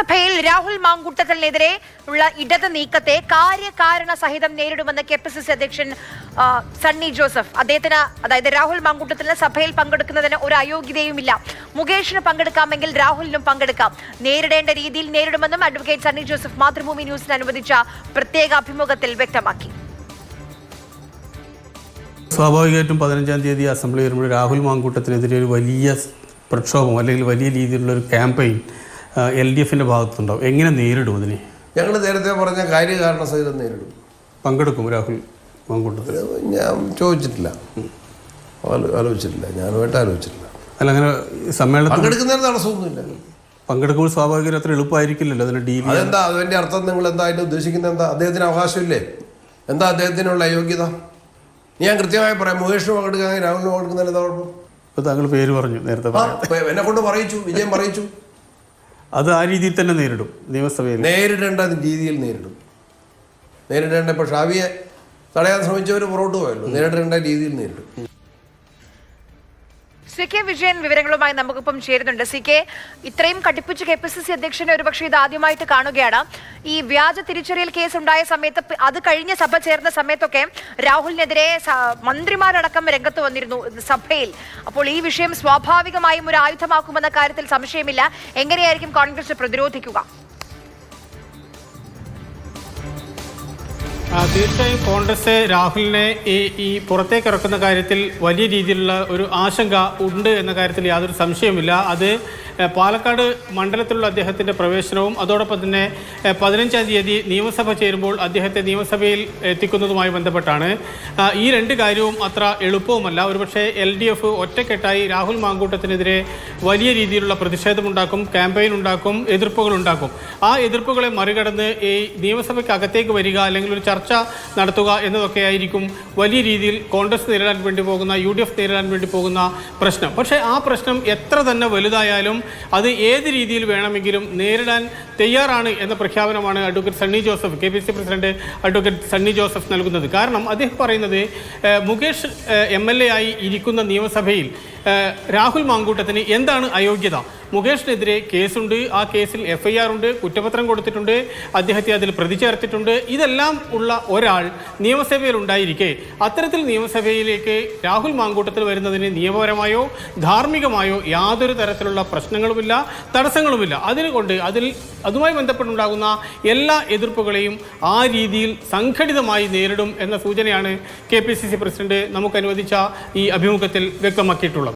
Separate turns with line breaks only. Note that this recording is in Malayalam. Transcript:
നിയമസഭയിൽ രാഹുൽ മാങ്കൂട്ടത്തിനെതിരെ ഉള്ള ഇടത് നീക്കത്തെ കാര്യകാരണ സഹിതം നേരിടുമെന്ന് കെപിസിസി അധ്യക്ഷൻ സണ്ണി ജോസഫ്. അദ്ദേഹത്തിന്, അതായത് രാഹുൽ മാങ്കൂട്ടത്തിന് സഭയിൽ പങ്കെടുക്കുന്നതിന് ഒരു അയോഗ്യതയുമില്ല. മുകേഷിന് പങ്കെടുക്കാമെങ്കിൽ രാഹുലിനും പങ്കെടുക്കാം. നേരിടേണ്ട രീതിയിൽ നേരിടുമെന്നും അഡ്വക്കേറ്റ് സണ്ണി ജോസഫ് മാതൃഭൂമി ന്യൂസിന് അനുവദിച്ച പ്രത്യേക അഭിമുഖത്തിൽ വ്യക്തമാക്കി.
സ്വാഭാവികമായിട്ടും 15-ാം തീയതി അസംബ്ലി വരുമ്പോൾ രാഹുൽ മാങ്കൂട്ടത്തിനെതിരെ ഒരു വലിയ പ്രക്ഷോഭം അല്ലെങ്കിൽ വലിയ രീതിയിലുള്ള ഒരു ക്യാമ്പയിൻ LDFിൻ്റെ ഭാഗത്തുണ്ടാവും. എങ്ങനെ നേരിടും അതിനെ?
ഞങ്ങൾ നേരത്തെ പറഞ്ഞ കാര്യകാരണ സഹിതം നേരിടും.
പങ്കെടുക്കും രാഹുൽ മാങ്കൂട്ടത്തിൽ?
ഞാൻ ചോദിച്ചിട്ടില്ല, ആലോചിച്ചിട്ടില്ല, ഞാനുമായിട്ട് ആലോചിച്ചിട്ടില്ല.
അല്ല, അങ്ങനെ സമ്മേളനത്തിൽ
പങ്കെടുക്കുന്നതിന് തടസ്സമൊന്നുമില്ല.
പങ്കെടുക്കുമ്പോൾ സ്വാഭാവികം അത്ര എളുപ്പമായിരിക്കില്ലല്ലോ അതിന് ഡീൽ.
അതെന്താ അതിൻ്റെ അർത്ഥം? നിങ്ങൾ എന്താ അതിൻ്റെ ഉദ്ദേശിക്കുന്നത്? എന്താ അദ്ദേഹത്തിന് അവകാശമില്ലേ? എന്താ അദ്ദേഹത്തിനുള്ള അയോഗ്യത? ഞാൻ കൃത്യമായി പറയാം. മുകേഷിന് പങ്കെടുക്കുകയാണെങ്കിൽ രാഹുലിന് പങ്കെടുക്കുന്നതിന് എന്താ കുഴപ്പം?
ഇപ്പോൾ താങ്കൾ പേര് പറഞ്ഞു, നേരത്തെ
എന്നെ കൊണ്ട് പറയിച്ചു, വിജയം പറയിച്ചു.
അത് ആ രീതിയിൽ തന്നെ നേരിടും. നിയമസഭയിൽ
നേരിടേണ്ട രീതിയിൽ നേരിടും. നേരിടേണ്ട ഇപ്പോൾ ഷാവിയെ തടയാൻ ശ്രമിച്ചവർ പുറകോട്ട് പോയല്ലോ. നേരിടേണ്ട രീതിയിൽ നേരിടും.
CK വിജയൻ വിവരങ്ങളുമായി നമുക്കിപ്പം ചേരുന്നുണ്ട്. CK, ഇത്രയും കടുപ്പിച്ച് കെപിസിസി അധ്യക്ഷനെ ഒരുപക്ഷെ ഇത് ആദ്യമായിട്ട് കാണുകയാണ്. ഈ വ്യാജ തിരിച്ചറിയൽ കേസ് ഉണ്ടായ സമയത്ത്, അത് കഴിഞ്ഞ സഭ ചേർന്ന സമയത്തൊക്കെ രാഹുലിനെതിരെ മന്ത്രിമാരടക്കം രംഗത്ത് വന്നിരുന്നു സഭയിൽ. അപ്പോൾ ഈ വിഷയം സ്വാഭാവികമായും ഒരു ആയുധമാക്കുമെന്ന കാര്യത്തിൽ സംശയമില്ല. എങ്ങനെയായിരിക്കും കോൺഗ്രസ് പ്രതിരോധിക്കുക?
തീർച്ചയായും കോൺഗ്രസ് രാഹുലിനെ ഈ പുറത്തേക്ക് ഇറക്കുന്ന കാര്യത്തിൽ വലിയ രീതിയിലുള്ള ഒരു ആശങ്ക ഉണ്ട് എന്ന കാര്യത്തിൽ യാതൊരു സംശയവുമില്ല. അത് പാലക്കാട് മണ്ഡലത്തിലുള്ള അദ്ദേഹത്തിൻ്റെ പ്രവേശനവും അതോടൊപ്പം തന്നെ 15-ാം തീയതി നിയമസഭ ചേരുമ്പോൾ അദ്ദേഹത്തെ നിയമസഭയിൽ എത്തിക്കുന്നതുമായി ബന്ധപ്പെട്ടാണ്. ഈ രണ്ട് കാര്യവും അത്ര എളുപ്പവുമല്ല. ഒരുപക്ഷെ LDF ഒറ്റക്കെട്ടായി രാഹുൽ മാങ്കൂട്ടത്തിനെതിരെ വലിയ രീതിയിലുള്ള പ്രതിഷേധമുണ്ടാക്കും, ക്യാമ്പയിൻ ഉണ്ടാക്കും, എതിർപ്പുകളുണ്ടാക്കും. ആ എതിർപ്പുകളെ മറികടന്ന് ഈ നിയമസഭയ്ക്കകത്തേക്ക് വരിക, അല്ലെങ്കിൽ ഒരു ചർച്ച നടത്തുക എന്നതൊക്കെ ആയിരിക്കും വലിയ രീതിയിൽ കോൺഗ്രസ് നേരിടാൻ വേണ്ടി പോകുന്ന, UDF നേരിടാൻ വേണ്ടി പോകുന്ന പ്രശ്നം. പക്ഷേ ആ പ്രശ്നം എത്ര തന്നെ വലുതായാലും അത് ഏത് രീതിയിൽ വേണമെങ്കിലും നേരിടാൻ തയ്യാറാണ് എന്ന പ്രഖ്യാപനമാണ് advocate Sunny Joseph, KPCC president advocate Sunny Joseph നൽകുന്നത്. കാരണം അദ്ദേഹം പറയുന്നത്, മുകേഷ് MLA ആയി ഇരിക്കുന്ന നിയമസഭയിൽ രാഹുൽ മാങ്കൂട്ടത്തിന് എന്താണ് അയോഗ്യത? മുകേഷിനെതിരെ കേസുണ്ട്, ആ കേസിൽ FIR ഉണ്ട്, കുറ്റപത്രം കൊടുത്തിട്ടുണ്ട്, അദ്ദേഹത്തെ അതിൽ പ്രതി ചേർത്തിട്ടുണ്ട്. ഇതെല്ലാം ഉള്ള ഒരാൾ നിയമസഭയിൽ ഉണ്ടായിരിക്കെ അത്തരത്തിൽ നിയമസഭയിലേക്ക് രാഹുൽ മാങ്കൂട്ടത്തിൽ വരുന്നതിന് നിയമപരമായോ ധാർമ്മികമായോ യാതൊരു തരത്തിലുള്ള പ്രശ്നങ്ങളുമില്ല, തടസ്സങ്ങളുമില്ല. അതുമായി ബന്ധപ്പെട്ടുണ്ടാകുന്ന എല്ലാ എതിർപ്പുകളെയും ആ രീതിയിൽ സംഘടിതമായി നേരിടും എന്ന സൂചനയാണ് KPCC പ്രസിഡന്റ് നമുക്ക് അനുവദിച്ച ഈ അഭിമുഖത്തിൽ വ്യക്തമാക്കിയിട്ടുള്ളത്.